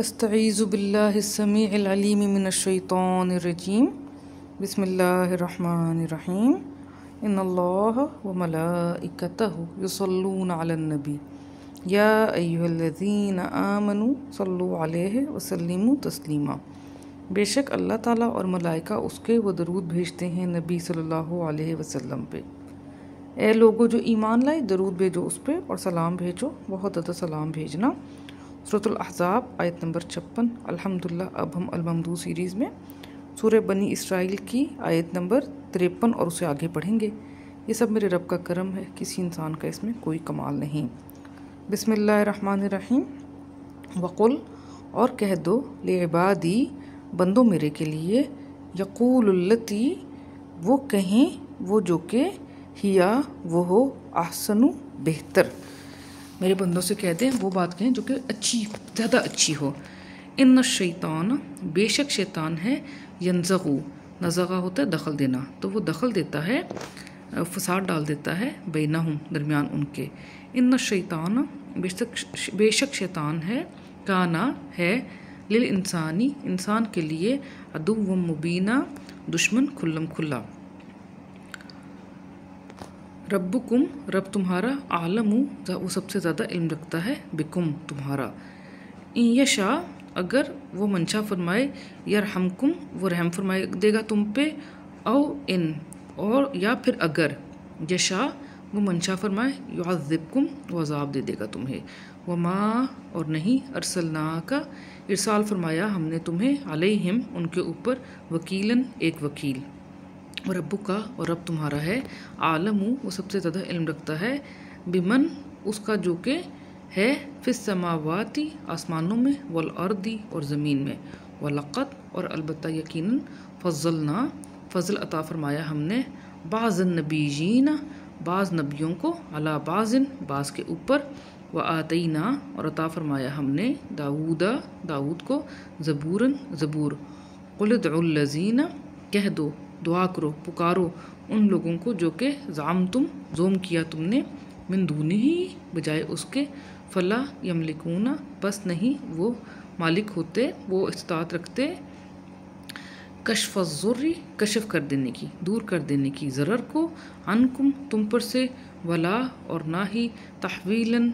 استعیذ باللہ السمیع العلیم من الشیطان الرجیم بسم اللہ الرحمن الرحیم ان اللہ وملائکتہ یصلون علی النبی یا ایہا الذین آمنوا صلوا علیہ وسلموا تسلیما۔ بے شک اللہ تعالیٰ اور ملائکہ اس کے وہ درود بھیجتے ہیں نبی صلی اللہ علیہ وسلم پہ۔ اے لوگو جو ایمان لائے درود بھیجو اس پہ اور سلام بھیجو، بہت زیادہ سلام بھیجنا۔ سورۃ الاحزاب آیت نمبر 56۔ الحمدللہ اب ہم الممدوح سیریز میں سورہ بنی اسرائیل کی آیت نمبر 53 اور اسے آگے پڑھیں گے۔ یہ سب میرے رب کا کرم ہے، کسی انسان کا اس میں کوئی کمال نہیں۔ بسم اللہ الرحمن الرحیم۔ وقل اور کہہ دو لعبادی بندوں میرے کے لیے، یقول التی وہ کہیں وہ جو کہ ہیا وہ ہو احسن بہتر، میرے بندوں سے کہہ دیں وہ بات کہیں جو کہ اچھی، زیادہ اچھی ہو۔ ان الشیطان بے شک شیطان ہے، ینزغو نزغہ ہوتا ہے دخل دینا، تو وہ دخل دیتا ہے، فساد ڈال دیتا ہے بینہم درمیان ان کے۔ ان الشیطان بے شک شیطان ہے، کانا ہے، للانسانی انسان کے لیے، عدو مبینہ دشمن کھلم کھلا۔ ربکم رب تمہارا، عالم وہ سب سے زیادہ علم رکھتا ہے، بکم تمہارا۔ ان یشا اگر وہ منشا فرمائے، یرحمکم وہ رحم فرمائے دے گا تم پہ، او ان اور یا پھر اگر یشا وہ منشا فرمائے، یعذبکم وہ عذاب دے گا تمہیں۔ وما اور نہیں ارسلناک ارسال فرمایا ہم نے تمہیں، علیہم ان کے اوپر، وکیلاً ایک وکیل۔ اور ربو کا اور رب تمہارا ہے، عالم وہ سب سے زیادہ علم رکھتا ہے، بمن اس کا جو کہ ہے، فی السماواتی آسمانوں میں، والارضی اور زمین میں، ولقد اور البتہ یقیناً، فضلنا فضل عطا فرمایا ہم نے، بعض النبیین بعض نبیوں کو، علی بعض بعض کے اوپر، وآتینا اور عطا فرمایا ہم نے داؤد کو، زبوراً زبور۔ قل ادعوا الذین کہہ دو دعا کرو پکارو ان لوگوں کو جو کہ زعمتم زوم کیا تم نے، من دونہ بجائے اس کے، فلا یملکون بس نہیں وہ مالک ہوتے، وہ استطاعت رکھتے، کشف الضر کشف کر دینے کی، دور کر دینے کی، ضرر کو، عنکم تم پر سے، ولا اور نہ ہی تحویلاً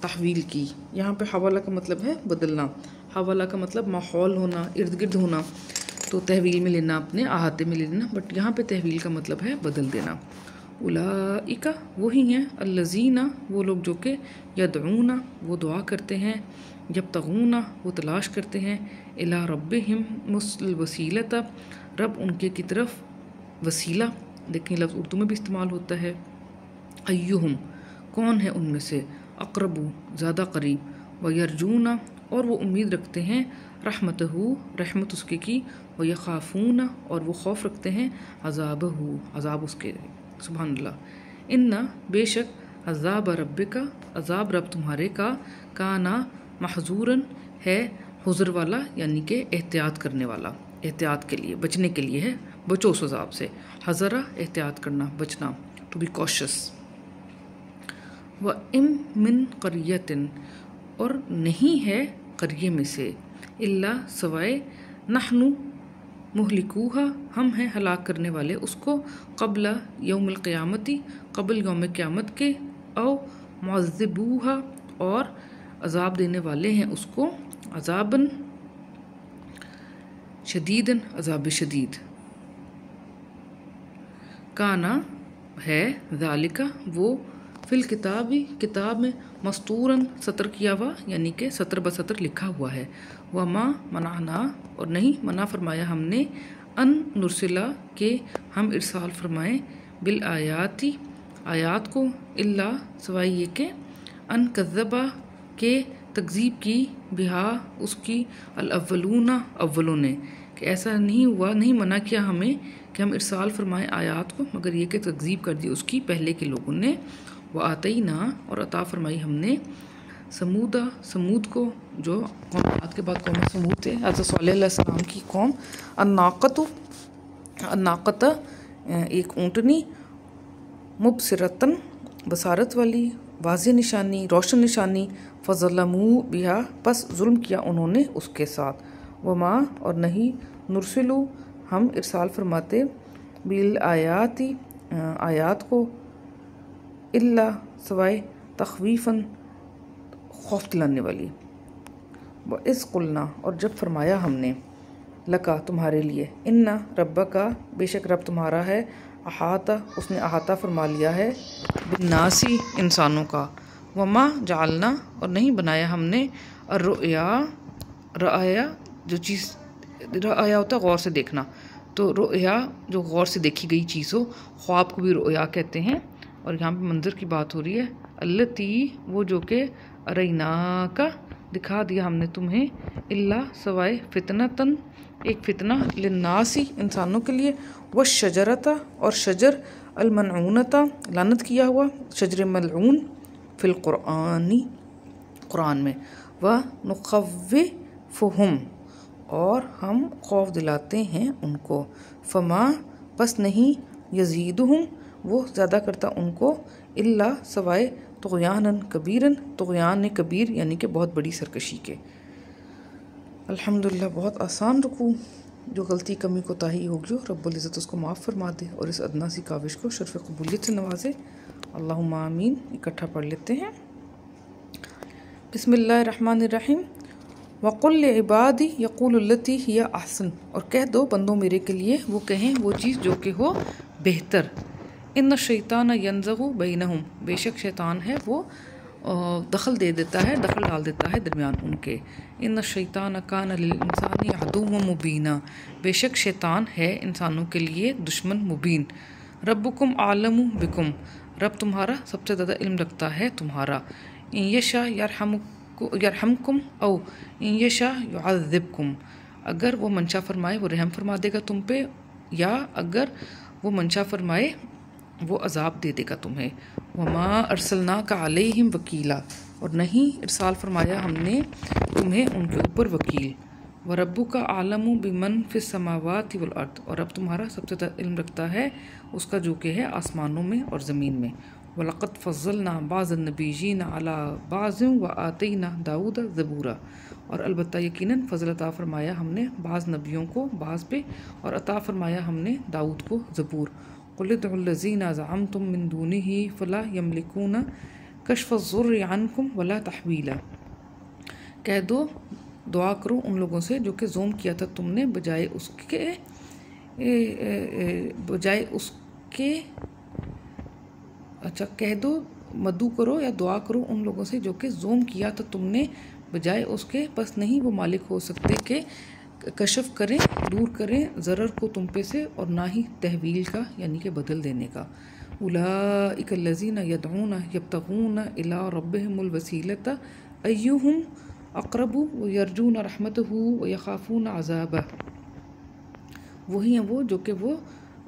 تحویل کی۔ یہاں پہ حوالہ کا مطلب ہے بدلنا، حوالہ کا مطلب ماحول ہونا، ارد گرد ہونا، تو تحویل میں لینا، اپنے احاطے میں لینا، بٹ یہاں پہ تحویل کا مطلب ہے بدل دینا۔ اولئک وہی ہیں، الذین وہ لوگ جو کہ، یدعون وہ دعا کرتے ہیں، یبتغون وہ تلاش کرتے ہیں، الی ربہم الوسیلۃ رب ان کے کی طرف وسیلہ، لیکن لفظ اردو میں بھی استعمال ہوتا ہے، ایہم کون ہے ان میں سے، اقرب زیادہ قریب، ویرجون اور وہ امید رکھتے ہیں، رحمتہ رحمت اس کی، ویخافون اور وہ خوف رکھتے ہیں، عذابہ عذاب اس کے۔ سبحان اللہ۔ ان بے شک عذاب ربک عذاب رب تمہارے کا، کانا محذوراً ہے حذر والا، یعنی کہ احتیاط کرنے والا، احتیاط کے لیے بچنے کے لیے ہے، بچو اس عذاب سے، حذرہ احتیاط کرنا بچنا، ٹو بی کوشس۔ وَإِن مِّن قَرْيَةٍ اور نہیں ہے قریے میں سے، الا سوائے، نحن مہلکوہا ہم ہیں ہلاک کرنے والے اس کو، قبل یوم القیامتی قبل یوم قیامت کے، او معذبوہا اور عذاب دینے والے ہیں اس کو، عذاباً شدیداً عذاب شدید۔ کانا ہے، ذالک وہ، فی الکتابی کتاب میں، مستوراً سطر کیا ہوا، یعنی کہ سطر بسطر لکھا ہوا ہے، وما منعنا اور نہیں منع فرمایا ہم نے، ان نرسلا کہ ہم ارسال فرمائیں، بالآیاتی آیات کو، الا سوائے یہ کہ، ان کذبا کہ تکذیب کی، بہا اس کی، الاولون اولوں نے، کہ ایسا نہیں ہوا، نہیں منع کیا ہمیں کہ ہم ارسال فرمائیں آیات کو، مگر یہ کہ تکذیب کر دی اس کی پہلے کے لوگوں نے۔ وآتینا اور عطا فرمائی ہم نے، سمود کو، جو قوم عاد کے بعد قوم سمود تھے، حضرت صالح علیہ السلام کی قوم، الناقۃ ایک اونٹنی، مبصرتاً بصارت والی، वाज़ेह निशानी, रोशन निशानी, फ़ज़लमू बिहा, पस जुल्म किया उन्होंने उसके साथ। वमा, और नहीं, नुरसिलु, हम इरसाल फरमाते, बिल आयाती, आयात को, इल्ला, सवाए तख़वीफ़न, खौफ दिलाने वाली। व इस कुलना, और जब फरमाया हमने, लका, तुम्हारे लिए, इन्ना रब्बा का, बेशक रब तुम्हारा है, अहाता, उसने अहाता फरमा लिया है, बिन्नासी, इंसानों का। वमा जालना, और नहीं बनाया हमने, अर्रुया, रआया, जो चीज़, रआया होता है गौर से देखना, तो रुया जो गौर से देखी गई चीज़ हो, ख्वाब को भी रुया कहते हैं। और यहाँ पे मंजर की बात हो रही है। अल्लती, वो जो कि अरैना का, दिखा दिया हमने तुम्हें, इल्ला, सवाए फितनतन, एक फितना, लिन्नासी, इंसानों के लिए, व शजरता, और शजर, अलमनऊनता, लानत किया हुआ, शजर मलऊन, फिल क़ुरआनी, क़ुरान में, व नुख़व्विफ़ुहुम, और हम खौफ दिलाते हैं उनको, फमा, बस नहीं, यज़ीदुहुम, वो ज़्यादा करता उनको, इल्ला, सवाए तुग़यानन कबीरन, तुग़यान कबीर यानी कि बहुत बड़ी सरकशी के। अल्हम्दुलिल्लाह, बहुत आसान रुकू, जो गलती कमी कोताही होगी रब्बुल इज़्ज़त उसको माफ़ फरमा दे और इस अदना सी काविश को शर्फ़ कबूलियत से नवाजे। अल्लाहुम्मा आमीन। इकट्ठा पढ़ लेते हैं। बिस्मिल्लाहिर्रहमानिर्रहीम। वक़ुल इबादी यक़ूलुल्लती हिया अहसन, और कह दो बंदों मेरे के लिए वो कहें वो चीज़ जो कि हो बेहतर। इन्न शैतान यंज़गु बैनहुम, बेशक शैतान है वो दखल दे देता है, दखल डाल देता है दरमियान उनके। इन्न शैतान कान लिल इंसानी अदुव्वम मुबीना, बेशक शैतान है इंसानों के लिए दुश्मन मुबीन। रब्बुकुम आलमु बिकुम, रब तुम्हारा सबसे ज़्यादा इल्म रखता है तुम्हारा। इन यशा यरहमकुम औ इन यशा युअज़्ज़िबकुम, अगर वो मंशा फरमाए वो रहम फरमा देगा तुम पे, या अगर वो मंशा फरमाए वो अज़ाब दे देगा तुम्हें। वमा अरसलना का अलैहिम वकीला, और नहीं इरसाल फरमाया हमने तुम्हें उनके ऊपर वकील। व रब्बु का आलमु बिमन फिस समावाति वल अर्द, और अब तुम्हारा सबसे ज़्यादा इल्म रखता है उसका जो कि है आसमानों में और ज़मीन में। वलक़द फ़ज़्ज़लना बाज़न नबीय्यीन अला बाज़िन व आतैना दाऊद ज़बूरा, और अलबत्ता यकीनन फ़ज़ल अता फरमाया हमने बाज़ नबियों को बाज़ पे, और अता फरमाया हमने दाऊद को ज़बूर। क़ुल उद्उल्लज़ीना ज़अमतुम मिन दूनिही फ़ला यमलिकूना कश्फ़-ज़ुर्रि अन्कुम वला तहवीला, कह दो दुआ करो उन लोगों से जो कि ज़ोम किया था तुमने बजाय उसके अच्छा, कह दो मदू करो या दुआ करो उन लोगों से जो कि ज़ोम किया था तुमने बजाय उसके, बस नहीं वो मालिक हो सकते कि कशफ करें, दूर करें ज़रर को तुम पे से, और ना ही तहवील का यानी कि बदल देने का। उलाइका लज़ीना यदऊना यब्तगूना इला रब्बिहिमुल वसीलता अय्युहुम अक़रबु व यरजूना रहमतहु व यख़ाफ़ूना अज़ाबह, वही हैं वो जो कि वो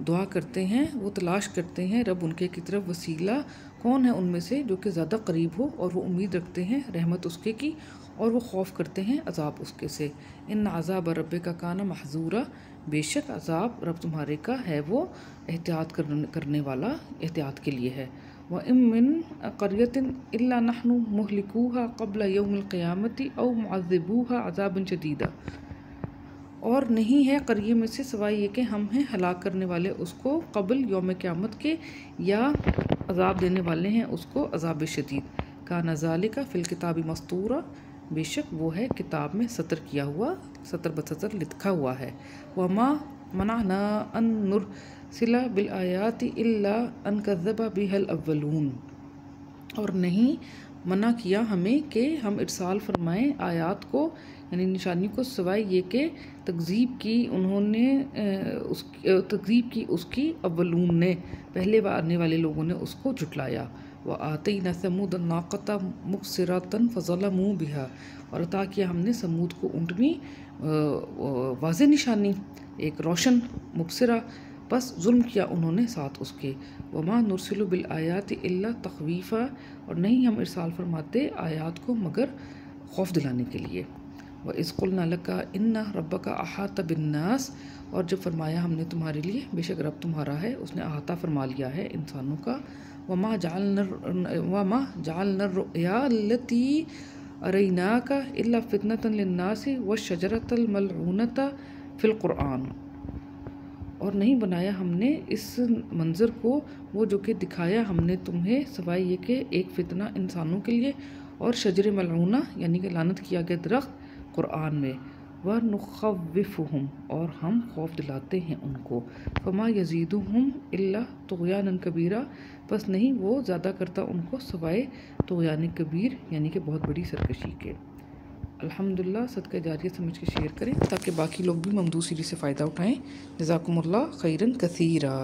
दुआ करते हैं, वो तलाश करते हैं रब उनके की तरफ वसीला कौन है उनमें से जो कि ज़्यादा करीब हो, और वो उम्मीद रखते हैं रहमत उसके की, और वो खौफ करते हैं अज़ाब उसके से। इन अज़ाब रब्बे का काना महजूरा, बेशक अज़ाब रब तुम्हारे का है वो एहतियात करने वाला, एहतियात के लिए है। व इम मिन क़रयतिन इल्ला नहनु मुहलिकूहा क़ब्ल यौमिल क़ियामति औ मुअज़्ज़िबूहा अज़ाबन शदीदा, और नहीं है क़रिये में से सिवाय ये कि हम हैं हलाक करने वाले उसको क़ब्ल यौम क़यामत के, या अज़ाब देने वाले हैं उसको अज़ाब शदीद। काना ज़ालिका फ़िल किताबी मस्तूरा, बेशक वो है किताब में सतर किया हुआ, सतर बसतर लिखा हुआ है। वमा मनाना अन नुरसिला बिल आयाति इल्ला अन कज़्ज़बा बिहल अव्वलून, और नहीं मना किया हमें कि हम इरसाल फरमाएँ आयात को यानी निशानी को, सिवाय ये कि तकज़ीब की उन्होंने तकज़ीब की उसकी अव्वलून ने, पहले आने वाले लोगों ने उसको झुटलाया। व आतैना समूद नाक़ता मुबसिरतन फ़ज़लमू बिहा, और अता किया हमने समूद को ऊँटनी वाज़ेह निशानी, एक रोशन मुबसिरा, बस जुल्म किया उन्होंने साथ उसके। वमा नुरसिलु बिल आयाति इल्ला तख़वीफ़ा, और नहीं हम इरसाल फरमाते आयात को मगर खौफ दिलाने के लिए। व इज़ क़ुलना लका इन्ना रब्बका अहाता बिन्नास, और जब फरमाया हमने तुम्हारे लिए बेशक रब तुम्हारा है उसने अहाता फरमा लिया है इंसानों का, وما جعلنا الرؤيا التي أريناك إلا فتنة للناس والشجرة الملعونة في القرآن، اور نہیں بنایا ہم نے اس منظر کو وہ جو کہ دکھایا ہم نے تمہیں سوائے یہ کہ ایک فتنہ انسانوں کے لیے اور شجر ملعونہ یعنی کہ لعنت کیا گیا درخت قرآن میں، وَنُخَوِّفُهُمْ اور ہم خوف دلاتے ہیں ان کو، فما یزیدہم الا طغیانا کبیرا بس نہیں وہ زیادہ کرتا ان کو سوائے طغیان کبیر یعنی کہ بہت بڑی سرکشی کے۔ الحمدللہ صدقہ جاریہ سمجھ کے شیئر کریں تاکہ باقی لوگ بھی ممدوح سیریز سے فائدہ اٹھائیں۔ جزاکم اللہ خیرا کثیرا۔